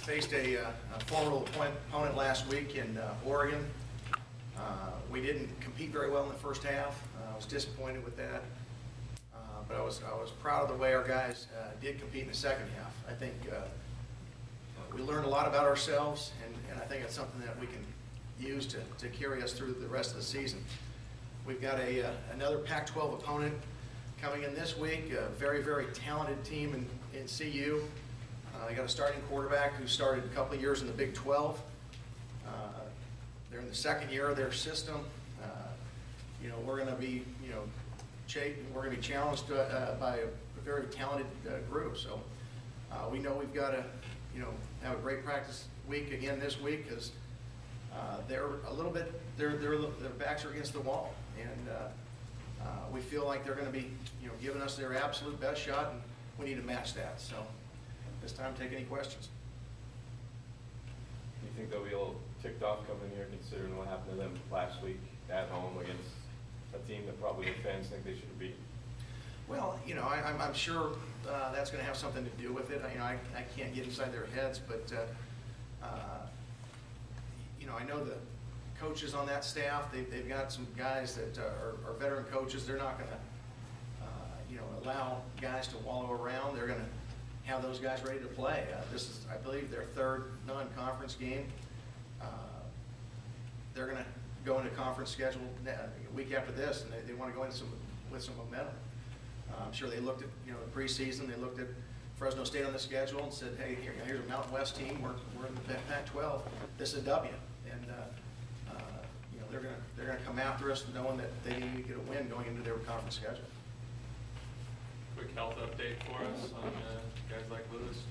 faced a formidable opponent last week in Oregon. We didn't compete very well in the first half. I was disappointed with that, but I was proud of the way our guys did compete in the second half. I think we learned a lot about ourselves, and I think it's something that we can use to carry us through the rest of the season. We've got another Pac-12 opponent coming in this week, a very, very talented team in CU. They got a starting quarterback who started a couple of years in the Big 12. They're in the second year of their system. We're going to be, we're going to be challenged by a very talented group. So we know we've got to, have a great practice week again this week, because they're a little bit, their backs are against the wall, and we feel like they're going to be, giving us their absolute best shot, and we need to match that. So this time, take any questions. Do you think they'll be a little ticked off coming here, considering what happened to them last week at home against a team that probably the fans think they should beat? Well, I'm sure that's going to have something to do with it. I can't get inside their heads, but I know the coaches on that staff. They've got some guys that are veteran coaches. They're not going to allow guys to wallow around. They're going to have those guys ready to play. This is, I believe, their third non-conference game. They're going to go into conference schedule a week after this, and they want to go in with some momentum. I'm sure they looked at the preseason. They looked at Fresno State on the schedule and said, "Hey, here's a Mountain West team. We're in the Pac-12. This is a W." And they're going to come after us, knowing that they need to get a win going into their conference schedule. Quick health update for us on guys like Lewis.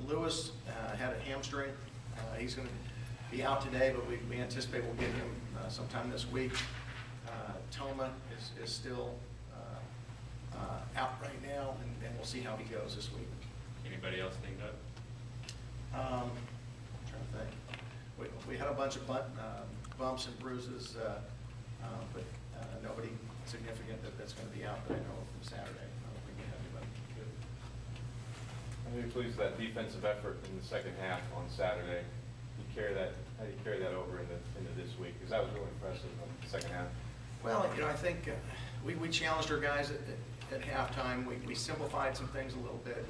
Lewis had a hamstring. He's going to be out today, but we anticipate we'll get him sometime this week. Toma is still out right now, and we'll see how he goes this week. Anybody else think that? I'm trying to think. We had a bunch of bumps and bruises, but nobody significant that's going to be out that I know of from Saturday. I don't think we have anybody. Good. I'm really pleased with that defensive effort in the second half on Saturday. How do you carry that over into this week? Because that was really impressive on the second half. Well, I think we challenged our guys at halftime. We simplified some things a little bit.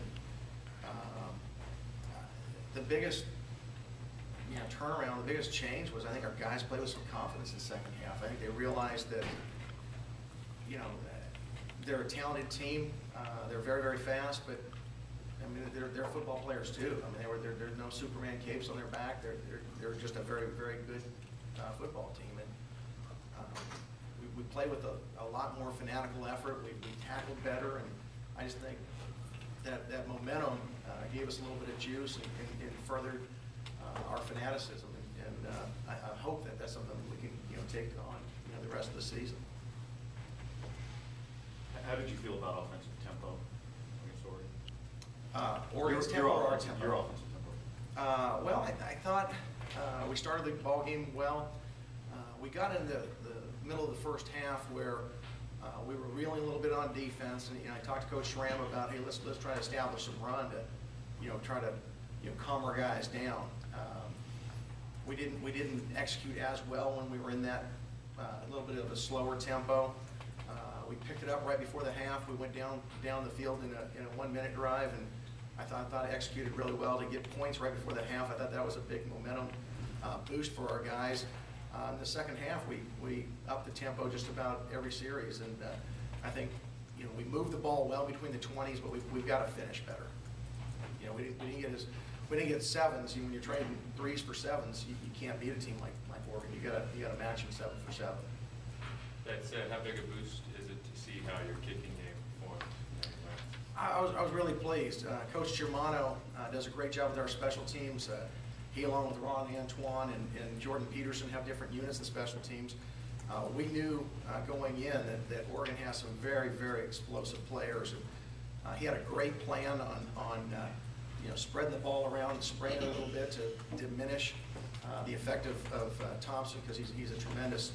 The biggest turnaround, the biggest change was, I think, our guys played with some confidence in the second half. I think they realized that they're a talented team. They're very, very fast, but I mean, they're football players too. I mean, there's no Superman capes on their back. They're just a very, very good football team, and we played with a lot more fanatical effort. We tackled better, and I just think that momentum gave us a little bit of juice and furthered our fanaticism. And I hope that that's something that we can take on the rest of the season. How did you feel about offensive tempo against Oregon? Oregon's tempo or our tempo? Your offensive tempo. Well, I thought we started the ball game well. We got into the middle of the first half where we were reeling a little bit on defense, and I talked to Coach Schramm about, hey, let's try to establish some run to try to calm our guys down. We didn't execute as well when we were in that a little bit of a slower tempo. We picked it up right before the half. We went down the field in a 1-minute drive, and I thought I executed really well to get points right before the half. I thought that was a big momentum boost for our guys. In the second half, we upped the tempo just about every series, and I think we moved the ball well between the 20s, but we've got to finish better. We didn't get sevens. When you're trading 3s for 7s, you can't beat a team like Oregon. You got to match them 7 for 7. That said, how big a boost is it to see how your kicking game performed? I was really pleased. Coach Germano does a great job with our special teams. He, along with Ron Antoine and Jordan Peterson, have different units in special teams. We knew going in that Oregon has some very, very explosive players. And he had a great plan on spreading the ball around and spraying it a little bit to diminish the effect of Thompson, because he's a tremendous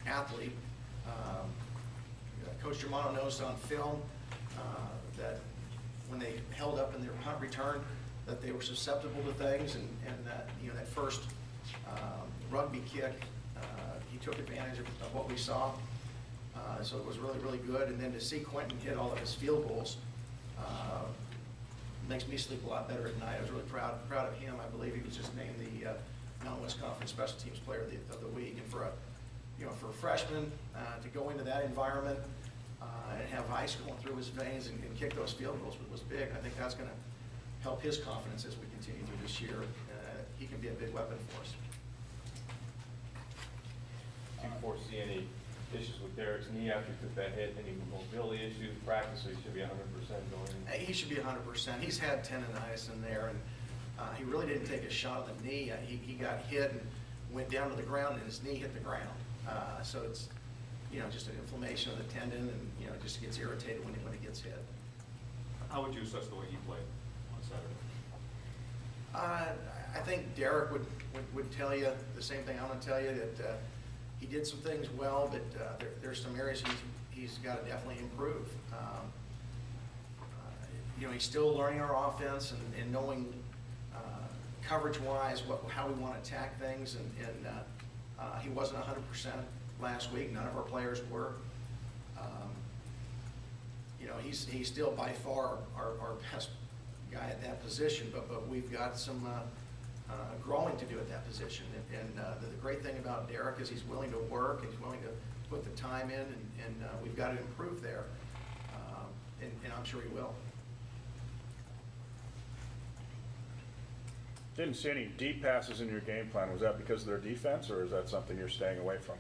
athlete. Coach Germano knows on film that when they held up in their punt return, that they were susceptible to things, and that, you know, that first rugby kick, he took advantage of what we saw. So it was really, really good. And then to see Quentin hit all of his field goals makes me sleep a lot better at night. I was really proud of him. I believe he was just named the Mountain West Conference Special Teams Player of the Week. And for a freshman to go into that environment and have ice going through his veins and kick those field goals was big. I think that's going to help his confidence as we continue through this year. He can be a big weapon for us. Do you foresee any issues with Derek's knee after he took that hit? Any mobility issues, practice, so he should be 100% going? He should be 100%. He's had tendonitis in there, and he really didn't take a shot on the knee. He got hit and went down to the ground, and his knee hit the ground. So it's, you know, just an inflammation of the tendon, and, you know, it just gets irritated when it gets hit. How would you assess the way he played on Saturday? I think Derek would tell you the same thing I'm going to tell you, that he did some things well, but there's some areas he's got to definitely improve. You know, he's still learning our offense and knowing coverage-wise how we want to attack things, and he wasn't 100% last week. None of our players were. You know, he's still by far our best guy at that position, but we've got some growing to do at that position. And the great thing about Derek is he's willing to work, and he's willing to put the time in, and we've got to improve there. And I'm sure he will. Didn't see any deep passes in your game plan. Was that because of their defense, or is that something you're staying away from?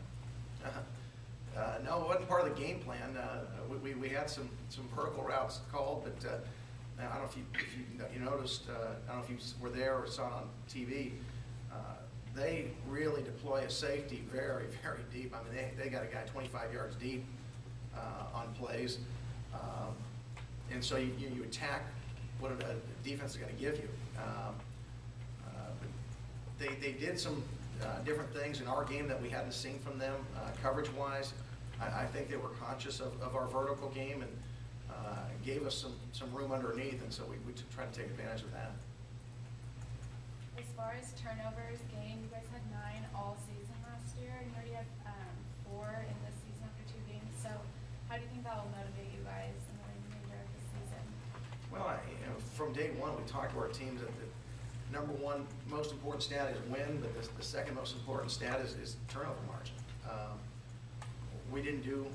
No, it wasn't part of the game plan. We had some vertical routes called, but I don't know if you noticed, I don't know if you were there or saw it on TV, they really deploy a safety very, very deep. I mean, they got a guy 25 yards deep on plays. And so you attack what a defense is going to give you. They did some different things in our game that we hadn't seen from them coverage-wise. I think they were conscious of our vertical game and gave us some room underneath, and so we try to take advantage of that. As far as turnovers gained, you guys had 9 all season last year, and you already have 4 in this season after 2 games. So how do you think that will motivate you guys in the remainder of the season? Well, you know, from day one, we talked to our teams that the number one most important stat is win, but the second most important stat is turnover margin. We didn't do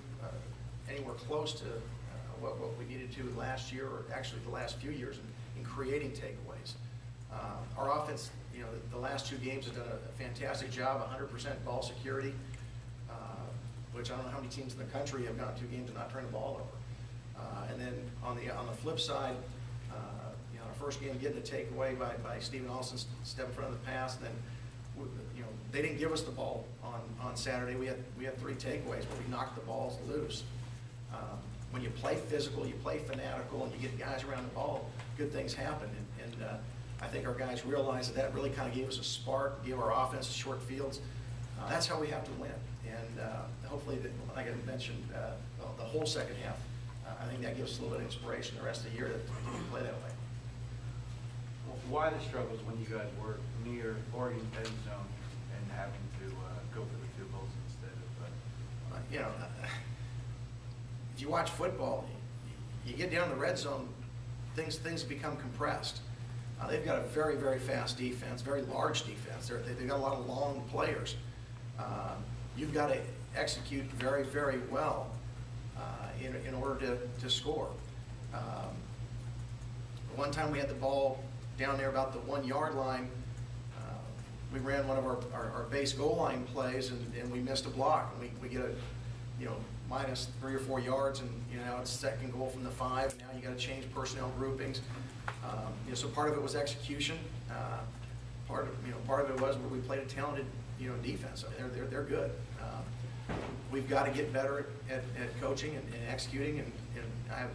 anywhere close to what we needed to last year, or actually the last few years, in creating takeaways. Our offense, you know, the last 2 games has done a fantastic job, 100% ball security, which I don't know how many teams in the country have gone 2 games and not turned the ball over. And then on the flip side, you know, our first game getting a takeaway by Stephen Austin, step in front of the pass, and then you know, they didn't give us the ball on Saturday. We had 3 takeaways, but we knocked the balls loose. When you play physical, you play fanatical, and you get guys around the ball, good things happen. And I think our guys realized that really kind of gave us a spark, gave our offense short fields. That's how we have to win. And hopefully, like I mentioned, the whole second half, I think that gives us a little bit of inspiration the rest of the year to continue to play that way. Well, why the struggles when you guys were near Oregon's end zone and having to go for the field goals instead of? You know, if you watch football, you get down the red zone, things become compressed. They've got a very, very fast defense, very large defense. They've got a lot of long players. You've got to execute very, very well in order to score. One time we had the ball down there about the 1 yard line. We ran one of our base goal line plays, and we missed a block. And we get a, you know, minus 3 or 4 yards, and you know, now it's second goal from the 5. And now you got to change personnel groupings. You know, so part of it was execution. Part of it was where we played a talented, you know, defense. I mean, they're good. We've got to get better at coaching and executing, and I have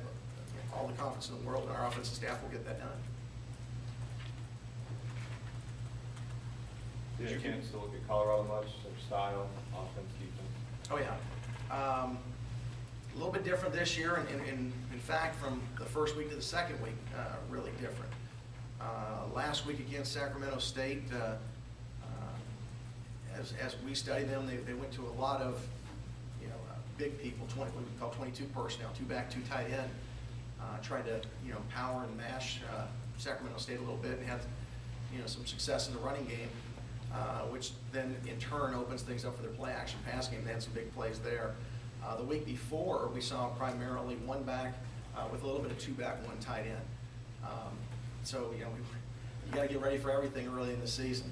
all the confidence in the world, and our offensive staff will get that done. Did you get a chance to look at Colorado much? Their style, offense, defense? Oh yeah, a little bit different this year in In fact, from the first week to the second week, really different. Last week against Sacramento State, as we studied them, they went to a lot of big people, what we call 22 personnel, 2 back, 2 tight end. Tried to power and mash Sacramento State a little bit and had some success in the running game, which then in turn opens things up for their play action pass game. They had some big plays there. The week before, we saw primarily 1 back with a little bit of 2 back, 1 tight end. So you got to get ready for everything early in the season.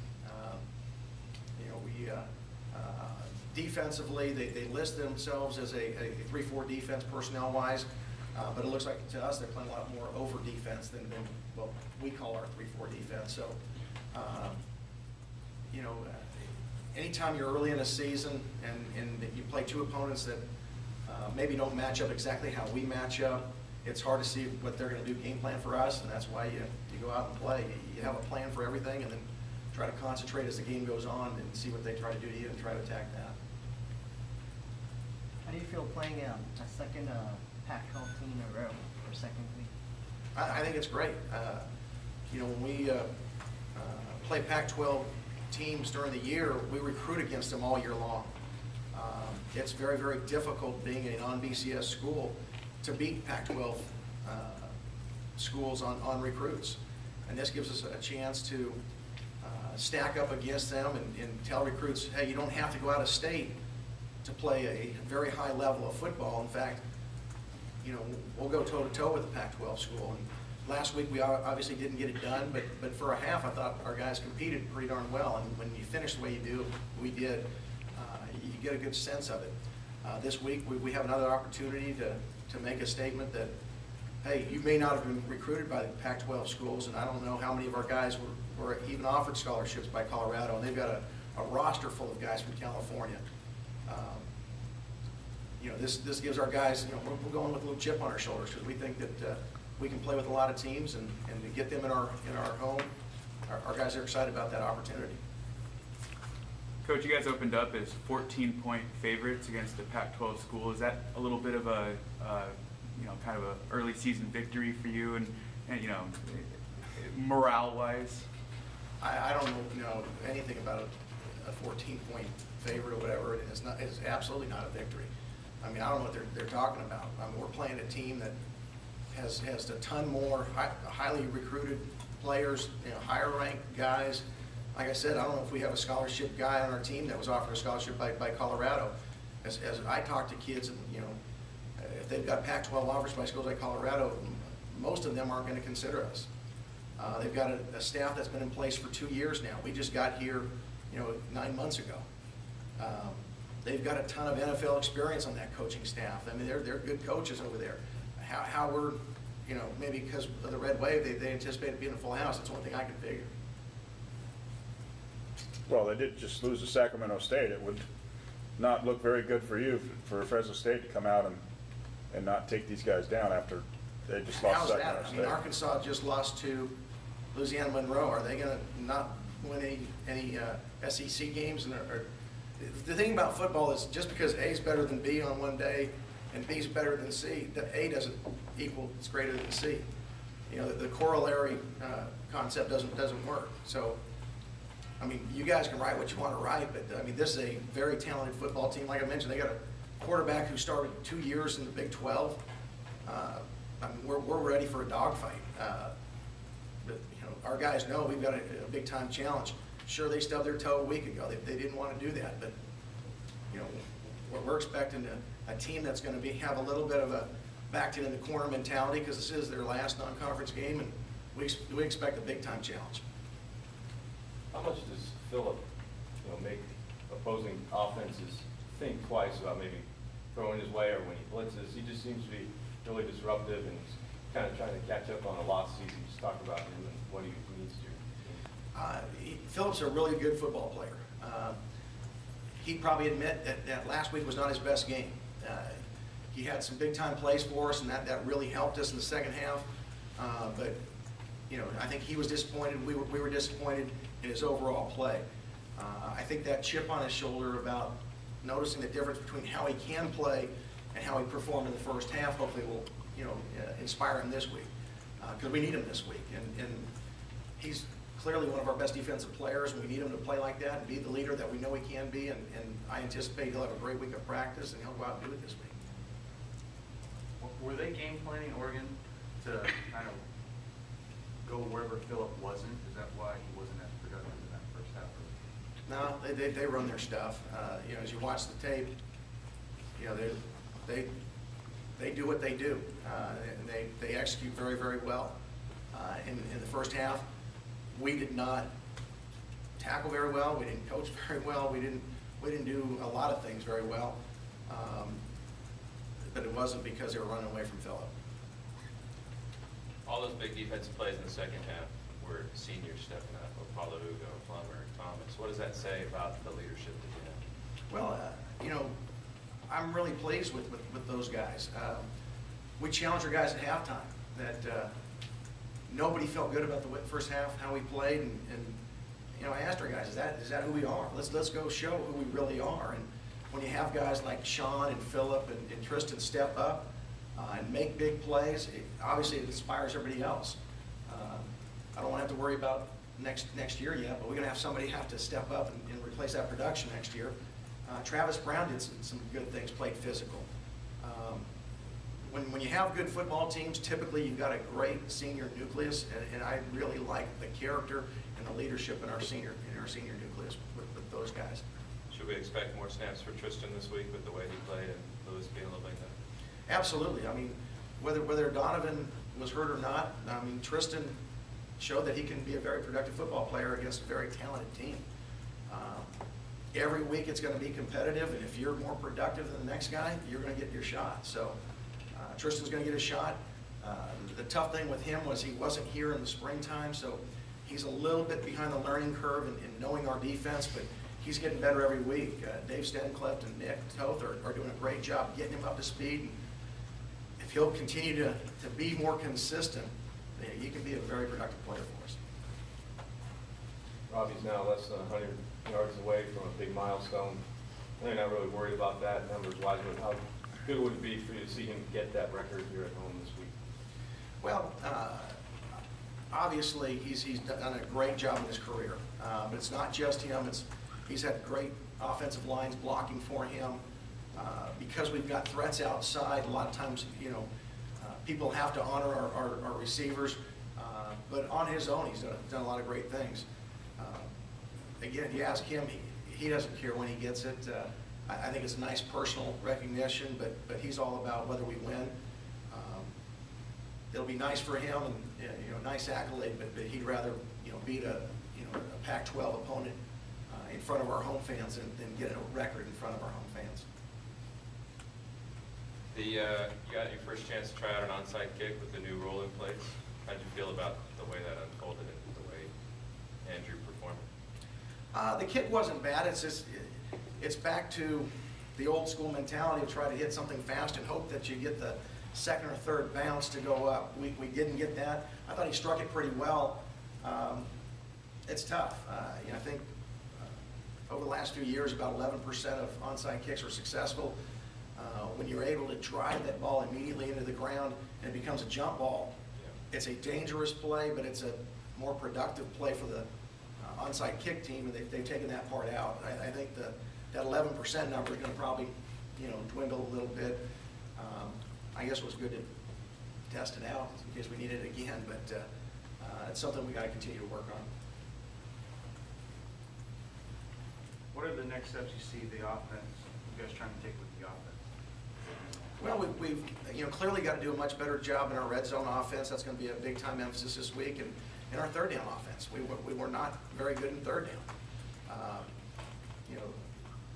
Defensively, they list themselves as a 3-4 defense personnel-wise, but it looks like to us they're playing a lot more over defense than what we call our 3-4 defense. So, anytime you're early in a season and you play 2 opponents that maybe don't match up exactly how we match up, it's hard to see what they're going to do game plan for us, and that's why you go out and play. You have a plan for everything, and then try to concentrate as the game goes on and see what they try to do to you and try to attack that. How do you feel playing a second Pac-12 team in a row for second week? I think it's great. When we play Pac-12 teams during the year, we recruit against them all year long. It's very, very difficult being a non-BCS school to beat Pac-12 schools on recruits. And this gives us a chance to stack up against them and tell recruits, hey, you don't have to go out of state to play a very high level of football. In fact, we'll go toe-to-toe with the Pac-12 school. And last week we obviously didn't get it done, but for a half I thought our guys competed pretty darn well. And when you finish the way you do, we did, you get a good sense of it. This week we have another opportunity to make a statement that, hey, you may not have been recruited by the Pac-12 schools, and I don't know how many of our guys were even offered scholarships by Colorado, and they've got a roster full of guys from California. This gives our guys, we're going with a little chip on our shoulders because we think that we can play with a lot of teams, and to get them in our home, our guys are excited about that opportunity. Coach, you guys opened up as 14-point favorites against the Pac-12 school. Is that a little bit of a kind of an early season victory for you, and morale-wise? I don't know anything about a 14-point favorite or whatever. It's absolutely not a victory. I mean, I don't know what they're talking about. I mean, we're playing a team that has a ton more highly recruited players, higher ranked guys. Like I said, I don't know if we have a scholarship guy on our team that was offered a scholarship by Colorado. As I talk to kids, if they've got Pac-12 offers by schools like Colorado, most of them aren't going to consider us. They've got a staff that's been in place for 2 years now. We just got here, 9 months ago. They've got a ton of NFL experience on that coaching staff. I mean, they're good coaches over there. How we're, maybe because of the red wave, they anticipate it being a full house. That's one thing I can figure. Well, they did just lose to Sacramento State. It would not look very good for you, for Fresno State to come out and not take these guys down after they just lost How's Sacramento that? State. I mean, Arkansas just lost to Louisiana Monroe. Are they going to not win any SEC games? The thing about football is just because A is better than B on one day and B is better than C, that A doesn't equal it's greater than C. The corollary concept doesn't work. So, I mean, you guys can write what you want to write, but I mean, this is a very talented football team. Like I mentioned, they got a quarterback who started 2 years in the Big 12. I mean, we're ready for a dogfight. But our guys know we've got a big time challenge. Sure, they stubbed their toe a week ago. They didn't want to do that, but we're expecting a team that's going to have a little bit of a backed in the corner mentality because this is their last non-conference game, and we expect a big time challenge. How much does Phillip, make opposing offenses think twice about maybe throwing his way, or when he blitzes? He just seems to be really disruptive, and he's kind of trying to catch up on a lost season. Just talk about him and what he needs to. Phillip's a really good football player. He'd probably admit that last week was not his best game. He had some big time plays for us, and that really helped us in the second half. But I think he was disappointed. We were disappointed in his overall play. I think that chip on his shoulder about noticing the difference between how he can play and how he performed in the first half hopefully will inspire him this week, because we need him this week. And he's clearly one of our best defensive players, and we need him to play like that and be the leader that we know he can be, and I anticipate he'll have a great week of practice, and he'll go out and do it this week. Were they game planning Oregon to kind of go wherever Phillip wasn't? Is that why he wasn't as productive in that first half? No, they run their stuff. As you watch the tape, they do what they do. And they execute very, very well. In the first half, we did not tackle very well. We didn't coach very well. We didn't do a lot of things very well. But it wasn't because they were running away from Phillip. All those big defensive plays in the second half were seniors stepping up, Paulo Hugo, Plummer, Thomas. What does that say about the leadership that you have? Well, I'm really pleased with those guys. We challenged our guys at halftime that nobody felt good about the first half, how we played, and I asked our guys, is that who we are? Let's go show who we really are. And when you have guys like Sean and Phillip and Tristan step up and make big plays, obviously it inspires everybody else. I don't want to have to worry about next year yet, but we're going to have somebody have to step up and replace that production next year. Travis Brown did some good things, played physical. When you have good football teams, typically you've got a great senior nucleus, and I really like the character and the leadership in our senior nucleus with those guys. Should we expect more snaps for Tristan this week with the way he played and Lewis being a little banged up? Absolutely. I mean, whether Donovan was hurt or not, I mean, Tristan showed that he can be a very productive football player against a very talented team. Every week it's going to be competitive, and if you're more productive than the next guy, you're going to get your shot. So Tristan's going to get a shot. The tough thing with him was he wasn't here in the springtime, so he's a little bit behind the learning curve in knowing our defense, but he's getting better every week. Dave Stencliffe and Nick Toth are doing a great job getting him up to speed. If he'll continue to be more consistent, he can be a very productive player for us. Robbie's now less than 100 yards away from a big milestone. They're not really worried about that numbers-wise, but how good would it be for you to see him get that record here at home this week? Well, obviously he's done a great job in his career, but it's not just him. He's had great offensive lines blocking for him. Because we've got threats outside, a lot of times, people have to honor our receivers. But on his own, he's done a lot of great things. Again, you ask him, he doesn't care when he gets it. I think it's a nice personal recognition, but he's all about whether we win. It'll be nice for him, and nice accolade, but he'd rather beat a Pac-12 opponent in front of our home fans than get a record in front of our home fans. You got your first chance to try out an onside kick with the new rule in place. How did you feel about the way that unfolded and the way Andrew performed? The kick wasn't bad. It's back to the old school mentality of try to hit something fast and hope that you get the second or third bounce to go up. We didn't get that. I thought he struck it pretty well. It's tough. I think over the last few years, about 11% of onside kicks were successful. When you're able to drive that ball immediately into the ground and it becomes a jump ball, it's a dangerous play, but it's a more productive play for the onside kick team, and they've taken that part out. I think that 11% number is going to probably dwindle a little bit. I guess it was good to test it out in case we need it again, but it's something we got to continue to work on. What are the next steps you see the offense, you guys trying to take with the offense? Well, we've clearly got to do a much better job in our red zone offense. That's going to be a big time emphasis this week, and in our third down offense. We were not very good in third down.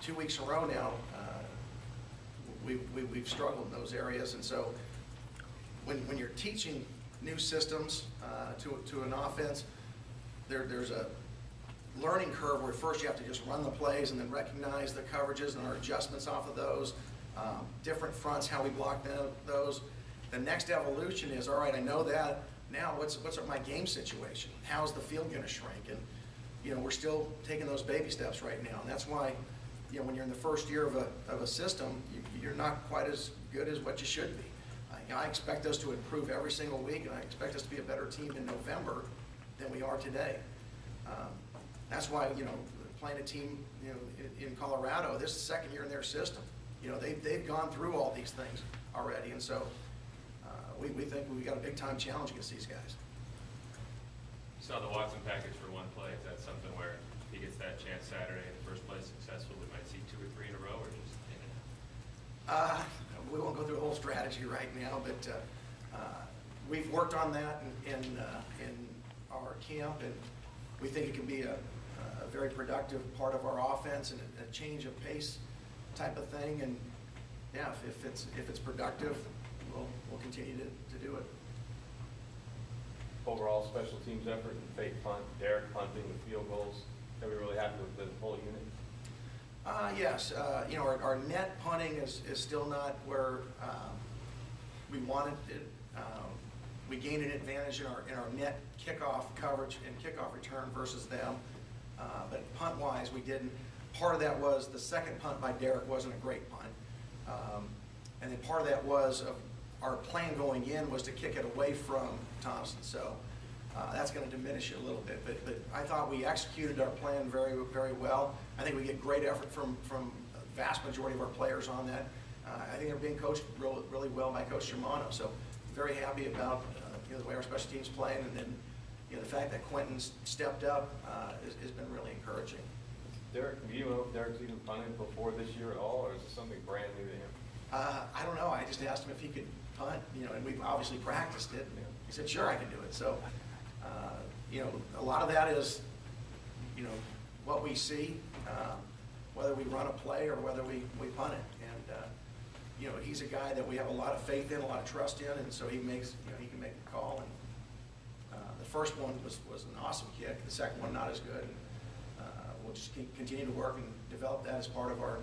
2 weeks in a row now, we've struggled in those areas, and so when you're teaching new systems to an offense, there's a learning curve where first you have to just run the plays and then recognize the coverages and our adjustments off of those, different fronts, how we block those. The next evolution is, all right, I know that. Now what's my game situation? How's the field going to shrink? And we're still taking those baby steps right now. And that's why when you're in the first year of a system, you're not quite as good as what you should be. I expect us to improve every single week, and I expect us to be a better team in November than we are today. That's why, playing a team, in Colorado, this is the second year in their system. They've gone through all these things already, and so we think we got a big time challenge against these guys. You saw the Watson package for one play. Is that something where if he gets that chance Saturday in the first place successful, we might see 2 or 3 in a row, or just in it? We won't go through a whole strategy right now, but we've worked on that in our camp, and we think it can be a very productive part of our offense and a change of pace type of thing. And yeah, if it's productive, we'll continue to do it. Overall special teams effort and fake punt, Derek punting with field goals, are we really happy with the whole unit? Yes, our net punting is still not where we wanted it. We gained an advantage in our net kickoff coverage and kickoff return versus them, but punt-wise, we didn't. Part of that was the second punt by Derek wasn't a great punt, and then part of that was our plan going in was to kick it away from Thompson, so that's going to diminish it a little bit. But I thought we executed our plan very, very well. I think we get great effort from a vast majority of our players on that. I think they're being coached really well by Coach Germano, so very happy about the way our special teams playing, and then the fact that Quentin's stepped up has been really encouraging. Derek, do you know if Derek's even punted before this year at all, or is it something brand new to him? I don't know. I just asked him if he could punt, and we've obviously practiced it. He said, sure, I can do it. So, a lot of that is, what we see, whether we run a play or whether we punt it. And, he's a guy that we have a lot of faith in, a lot of trust in, and so he makes, he can make the call. And the first one was an awesome kick. The second one, not as good. We'll just continue to work and develop that as part of our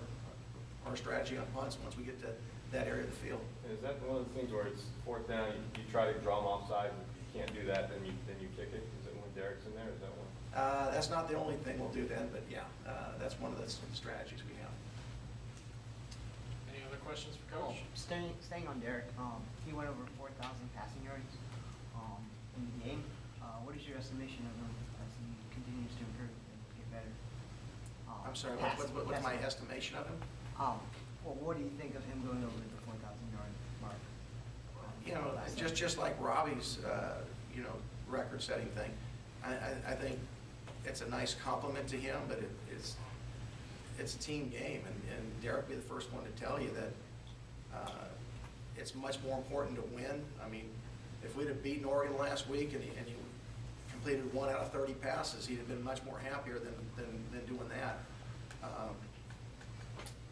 strategy on punts once we get to that area of the field. And is that one of the things where it's fourth down, you try to draw them offside, and if you can't do that, then you kick it? Is it when Derek's in there? Is that one? That's not the only thing we'll do then, but yeah, that's one of the strategies we have. Any other questions for Coach? Staying on Derek, he went over 4,000 passing yards in the game. What is your estimation of him as he continues to improve and get better? I'm sorry, what's my estimation of him? Well, what do you think of him going over the 4,000 yard mark? Just like Robbie's, record-setting thing. I think it's a nice compliment to him, but it's a team game, and Derek will be the first one to tell you that it's much more important to win. I mean, if we'd have beaten Oregon last week and he completed 1 out of 30 passes, he'd have been much more happier than doing that.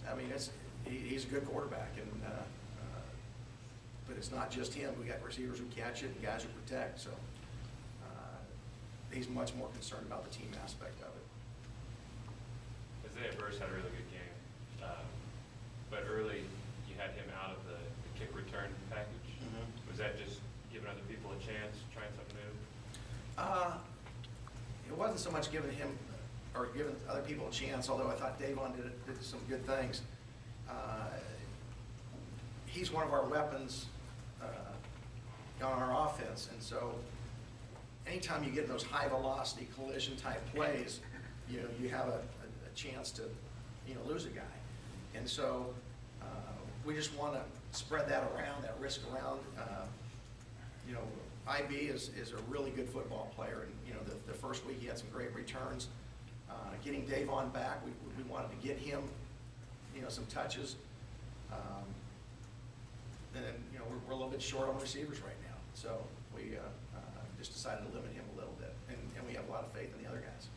I mean, he's a good quarterback, and but it's not just him. We got receivers who catch it and guys who protect. So he's much more concerned about the team aspect of it. Isaiah Burst had a really good game, but early you had him out of the kick return package. Mm-hmm. Was that just giving other people a chance, trying something new? It wasn't so much giving him or giving other people a chance, although I thought Davon did some good things. He's one of our weapons on our offense, and so anytime you get in those high velocity collision type plays, you have a chance to lose a guy, and so we just want to spread that around, that risk around. IB is a really good football player, and the first week he had some great returns. Getting Davon back, we wanted to get him some touches. And then, we're a little bit short on receivers right now. So we just decided to limit him a little bit. And we have a lot of faith in the other guys.